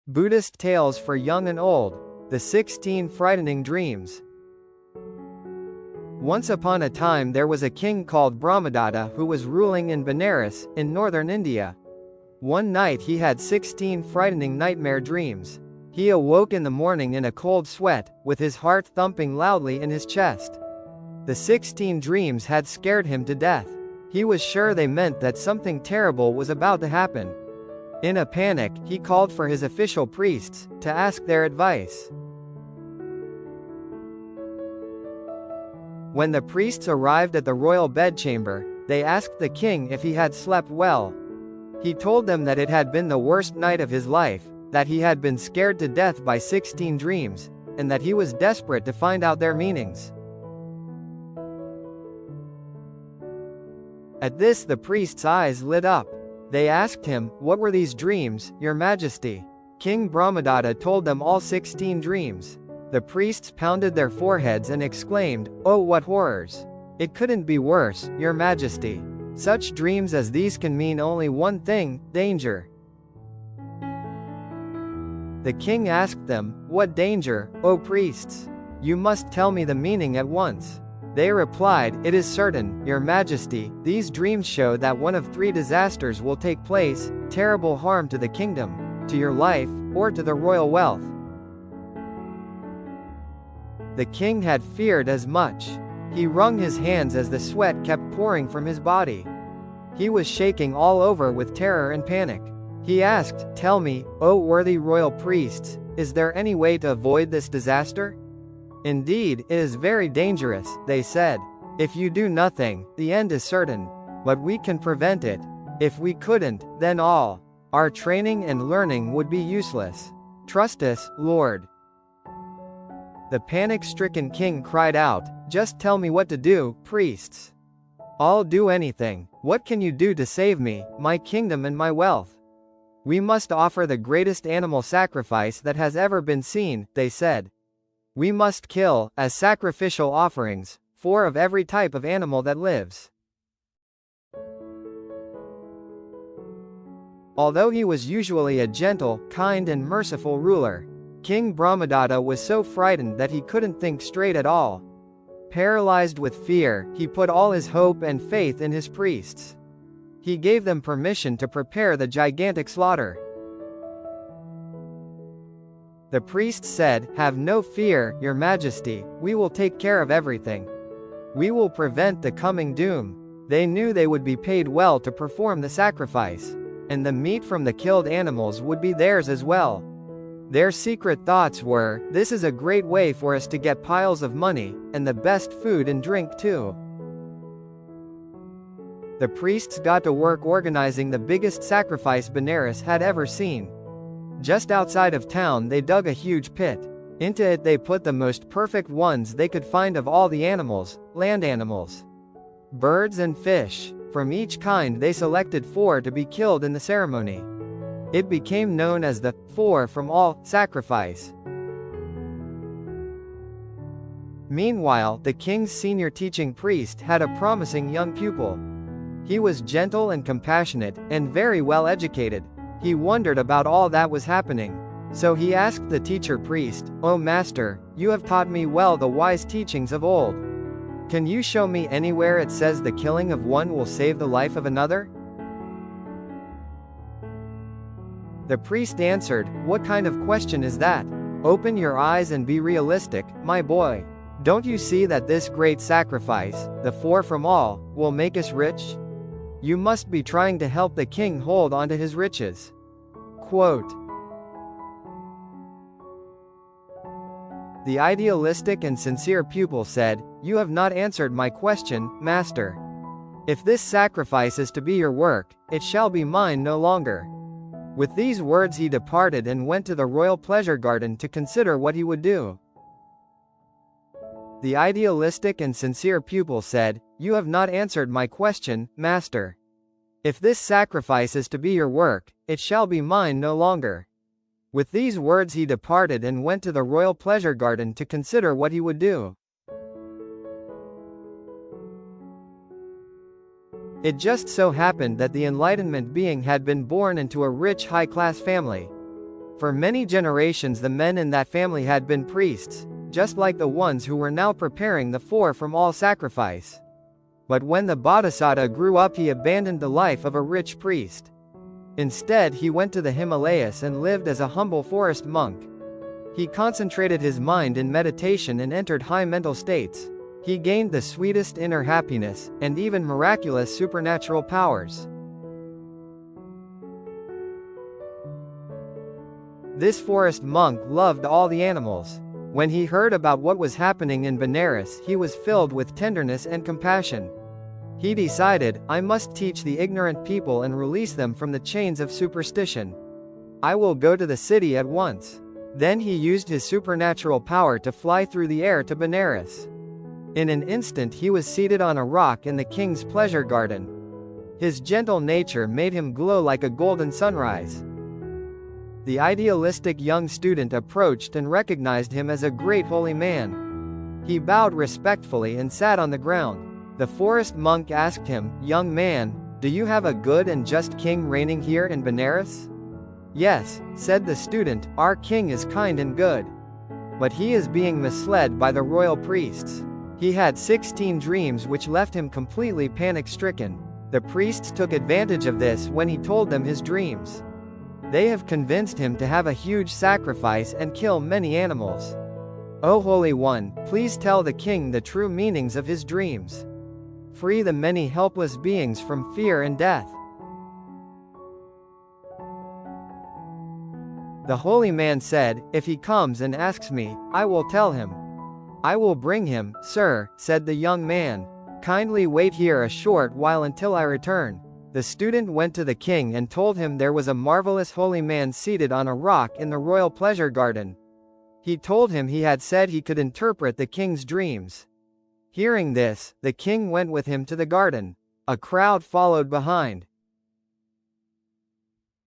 Buddhist Tales for Young and Old. The 16 Frightening Dreams. Once upon a time there was a king called Brahmadatta who was ruling in Benares, in northern India. One night he had 16 frightening nightmare dreams. He awoke in the morning in a cold sweat, with his heart thumping loudly in his chest. The 16 dreams had scared him to death. He was sure they meant that something terrible was about to happen. In a panic, he called for his official priests, to ask their advice. When the priests arrived at the royal bedchamber, they asked the king if he had slept well. He told them that it had been the worst night of his life, that he had been scared to death by 16 dreams, and that he was desperate to find out their meanings. At this the priest's eyes lit up. They asked him, "What were these dreams, Your Majesty?" King Brahmadatta told them all 16 dreams. The priests pounded their foreheads and exclaimed, "Oh, what horrors! It couldn't be worse, Your Majesty. Such dreams as these can mean only one thing, danger." The king asked them, "What danger, O priests? You must tell me the meaning at once." They replied, "It is certain, Your Majesty, these dreams show that one of 3 disasters will take place: terrible harm to the kingdom, to your life, or to the royal wealth." The king had feared as much. He wrung his hands as the sweat kept pouring from his body. He was shaking all over with terror and panic. He asked, "Tell me, O worthy royal priests, is there any way to avoid this disaster?" "Indeed, it is very dangerous," they said. "If you do nothing, the end is certain. But we can prevent it. If we couldn't, then all our training and learning would be useless. Trust us, Lord." The panic-stricken king cried out, "Just tell me what to do, priests. I'll do anything. What can you do to save me, my kingdom and my wealth?" "We must offer the greatest animal sacrifice that has ever been seen," they said. "We must kill, as sacrificial offerings, 4 of every type of animal that lives." Although he was usually a gentle, kind and merciful ruler, King Brahmadatta was so frightened that he couldn't think straight at all. Paralyzed with fear, he put all his hope and faith in his priests. He gave them permission to prepare the gigantic slaughter. The priests said, "Have no fear, Your Majesty, we will take care of everything. We will prevent the coming doom." They knew they would be paid well to perform the sacrifice, and the meat from the killed animals would be theirs as well. Their secret thoughts were, "This is a great way for us to get piles of money, and the best food and drink too." The priests got to work organizing the biggest sacrifice Benares had ever seen. Just outside of town they dug a huge pit. Into it they put the most perfect ones they could find of all the animals, land animals, birds and fish. From each kind they selected 4 to be killed in the ceremony. It became known as the 4 from all sacrifice. Meanwhile, the king's senior teaching priest had a promising young pupil. He was gentle and compassionate, and very well educated. He wondered about all that was happening. So he asked the teacher priest, "O master, you have taught me well the wise teachings of old. Can you show me anywhere it says the killing of one will save the life of another?" The priest answered, "What kind of question is that? Open your eyes and be realistic, my boy. Don't you see that this great sacrifice, the 4 from all, will make us rich? You must be trying to help the king hold onto his riches." Quote. The idealistic and sincere pupil said, "You have not answered my question, master. If this sacrifice is to be your work, it shall be mine no longer." With these words he departed and went to the royal pleasure garden to consider what he would do. The idealistic and sincere pupil said, "You have not answered my question, master. If this sacrifice is to be your work, it shall be mine no longer." With these words he departed and went to the royal pleasure garden to consider what he would do. It just so happened that the Enlightenment being had been born into a rich high-class family. For many generations the men in that family had been priests, just like the ones who were now preparing the four from all sacrifice. But when the Bodhisattva grew up he abandoned the life of a rich priest. Instead he went to the Himalayas and lived as a humble forest monk. He concentrated his mind in meditation and entered high mental states. He gained the sweetest inner happiness, and even miraculous supernatural powers. This forest monk loved all the animals. When he heard about what was happening in Benares, he was filled with tenderness and compassion. He decided, I must teach the ignorant people and release them from the chains of superstition. I will go to the city at once. Then he used his supernatural power to fly through the air to Benares. In an instant he was seated on a rock in the king's pleasure garden. His gentle nature made him glow like a golden sunrise. The idealistic young student approached and recognized him as a great holy man. He bowed respectfully and sat on the ground. The forest monk asked him, Young man, do you have a good and just king reigning here in Benares? Yes, said the student, our king is kind and good. But he is being misled by the royal priests. He had 16 dreams which left him completely panic-stricken. The priests took advantage of this when he told them his dreams. They have convinced him to have a huge sacrifice and kill many animals. O Holy One, please tell the king the true meanings of his dreams. Free the many helpless beings from fear and death. The holy man said, If he comes and asks me, I will tell him. I will bring him, sir, said the young man. Kindly wait here a short while until I return. The student went to the king and told him there was a marvelous holy man seated on a rock in the royal pleasure garden. He told him he had said he could interpret the king's dreams. Hearing this, the king went with him to the garden. A crowd followed behind.